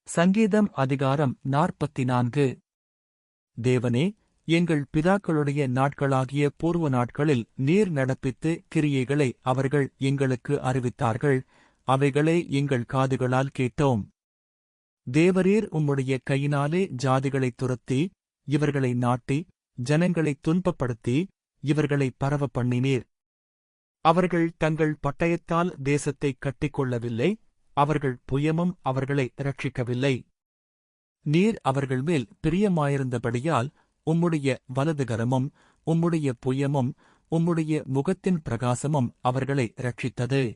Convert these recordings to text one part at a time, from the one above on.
சங்கீதம் அதிகாரம் 44. தேவனே, எங்கள் பிதாக்களுடைய நாட்களாகிய பூர்வ நாட்களில் நீர் நடப்பித்து கிரியைகளை அவர்கள் எங்களுக்கு அறிவித்தார்கள், அவைகளை எங்கள் காதுகளால் கேட்டோம். தேவரீர் உம்முடைய கையினாலே ஜாதிகளைத் துரத்தி, இவர்களை நாட்டி, ஜனங்களைத் துன்பப்படுத்தி, இவர்களை பரவ பண்ணினீர். அவர்கள் தங்கள் பட்டயத்தால் தேசத்தைக் கட்டிக்கொள்ளவில்லை, அவர்கள் புயமும் அவர்களை இரட்சிக்கவில்லை. நீர் அவர்கள் மேல் பிரியமாயிருந்தபடியால் உம்முடைய வலதுகரமும் உம்முடைய புயமும் உம்முடைய முகத்தின் பிரகாசமும் அவர்களை இரட்சித்தது.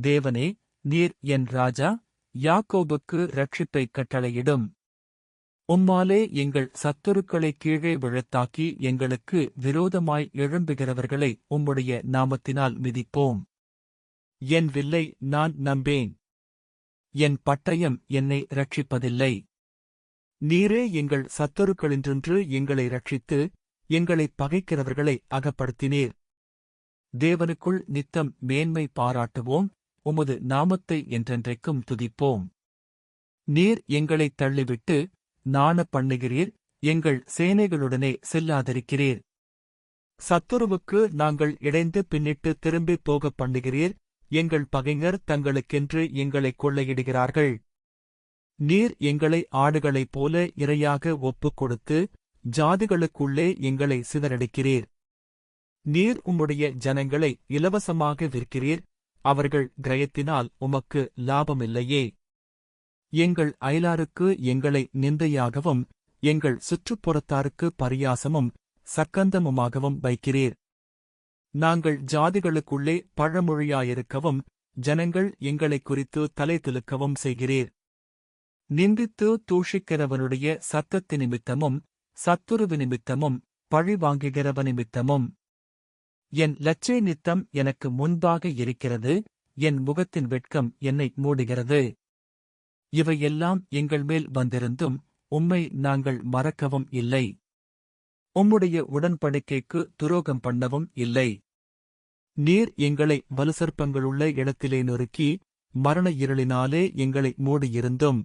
தேவனே, நீர் என் ராஜா, யாக்கோபுக்கு இரட்சிப்பைக் கட்டளையிடும். உம்மாலே எங்கள் சத்துருக்களை கீழே விழத்தாக்கி எங்களுக்கு விரோதமாய் எழும்புகிறவர்களை உம்முடைய நாமத்தினால் மிதிப்போம். என் வில்லை நான் நம்பேன். என் பட்டயம் என்னை இரட்சிப்பதில்லை. நீரே எங்கள் சத்துருக்களின்றென்று எங்களை இரட்சித்து, எங்களைப் பகைக்கிறவர்களை அகப்படுத்தினீர். தேவனுக்குள் நித்தம் மேன்மை பாராட்டுவோம், உமது நாமத்தை என்றென்றைக்கும் துதிப்போம். நீர் எங்களைத் தள்ளிவிட்டு நாணப் பண்ணுகிறீர், எங்கள் சேனைகளுடனே செல்லாதிருக்கிறீர். சத்துருவுக்கு நாங்கள் இடைந்து பின்னிட்டு திரும்பிப் போகப் பண்ணுகிறீர், எங்கள் பகைஞர் தங்களுக்கென்று எங்களைக் கொள்ளையிடுகிறார்கள். நீர் எங்களை ஆடுகளைப் போல இரையாக ஒப்புக் கொடுத்து, ஜாதிகளுக்குள்ளே எங்களை சிதறடிக்கிறீர். நீர் உம்முடைய ஜனங்களை இலவசமாக விற்கிறீர், அவர்கள் கிரயத்தினால் உமக்கு லாபமில்லையே. எங்கள் அயலாருக்கு எங்களை நிந்தையாகவும், எங்கள் சுற்றுப்புறத்தாருக்கு பரியாசமும் சக்கந்தமுமாகவும் வைக்கிறீர். நாங்கள் ஜாதிகளுக்குள்ளே பழமொழியாயிருக்கவும், ஜனங்கள் எங்களைக் குறித்து தலை துலுக்கவும் செய்கிறீர். நிந்தித்து தூஷிக்கிறவனுடைய சத்தத்து நிமித்தமும் சத்துருவு நிமித்தமும் பழி வாங்குகிறவ நிமித்தமும் என் லட்சை நித்தம் எனக்கு முன்பாக இருக்கிறது, என் முகத்தின் வெட்கம் என்னை மூடுகிறது. இவையெல்லாம் எங்கள் மேல் வந்திருந்தும் உம்மை நாங்கள் மறக்கவும் இல்லை, உம்முடைய உடன்படிக்கைக்கு துரோகம் பண்ணவும் இல்லை. நீர் எங்களை வலுசற்பங்களுள்ள இடத்திலே நொறுக்கி, மரண இருளினாலே எங்களை மூடியிருந்தும்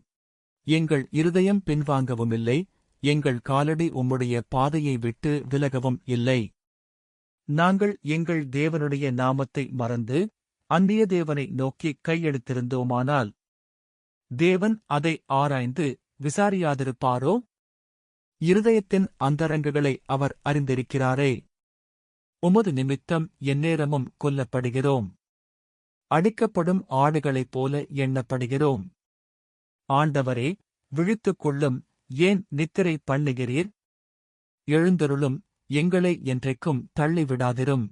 எங்கள் இருதயம் பின்வாங்கவுமில்லை, எங்கள் காலடி உம்முடைய பாதையை விட்டு விலகவும் இல்லை. நாங்கள் எங்கள் தேவனுடைய நாமத்தை மறந்து அந்நிய தேவனை நோக்கி கையெடுத்திருந்தோமானால், தேவன் அதை ஆராய்ந்து விசாரியாதிருப்பாரோ? இருதயத்தின் அந்தரங்குகளை அவர் அறிந்திருக்கிறாரே. உமது நிமித்தம் எந்நேரமும் கொல்லப்படுகிறோம், அடிக்கப்படும் ஆடுகளைப் போல எண்ணப்படுகிறோம். ஆண்டவரே, விழித்துக் கொள்ளும், ஏன் நித்திரை பண்ணுகிறீர்? எழுந்தருளும், எங்களை என்றைக்கும் தள்ளிவிடாதிரும்.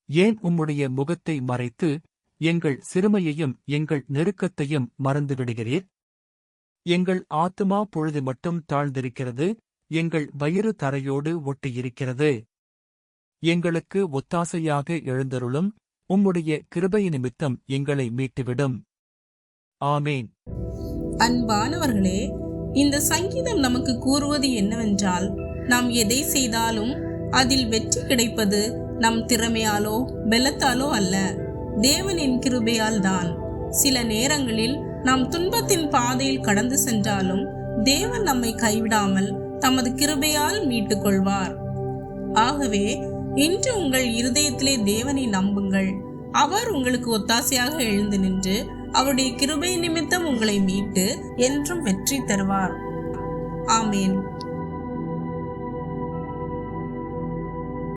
ஏன் உம்முடைய முகத்தை மறைத்து எங்கள் சிறுமையையும் எங்கள் நெருக்கத்தையும் மறந்துவிடுகிறீர்? எங்கள் ஆத்துமா பொழுது மட்டும் தாழ்ந்திருக்கிறது, எங்கள் வயிறு தரையோடு ஒட்டியிருக்கிறது. எங்களுக்கு ஒத்தாசையாக எழுந்தருளும், உம்முடைய கிருபை நிமித்தம் எங்களை மீட்டுவிடும். ஆமேன். அன்பானவர்களே, இந்த சங்கீதம் நமக்கு கூறுவது என்னவென்றால், நாம் எதை செய்தாலும் அதில் வெற்றி கிடைப்பது நம் திறமையாலோ பலத்தாலோ அல்ல, தேவனின் கிருபையால் தான். சில நேரங்களில் நாம் துன்பத்தின் பாதையில் கடந்து சென்றாலும் தேவன் நம்மை கைவிடாமல் தமது கிருபையால் மீட்டுக் கொள்வார். ஆகவே இன்று உங்கள் இருதயத்திலே தேவனை நம்புங்கள். அவர் உங்களுக்கு ஒத்தாசையாக எழுந்து நின்று அவருடைய கிருபை நிமித்தம் உங்களை மீட்டு என்றும் வெற்றி தருவார். ஆமேன்.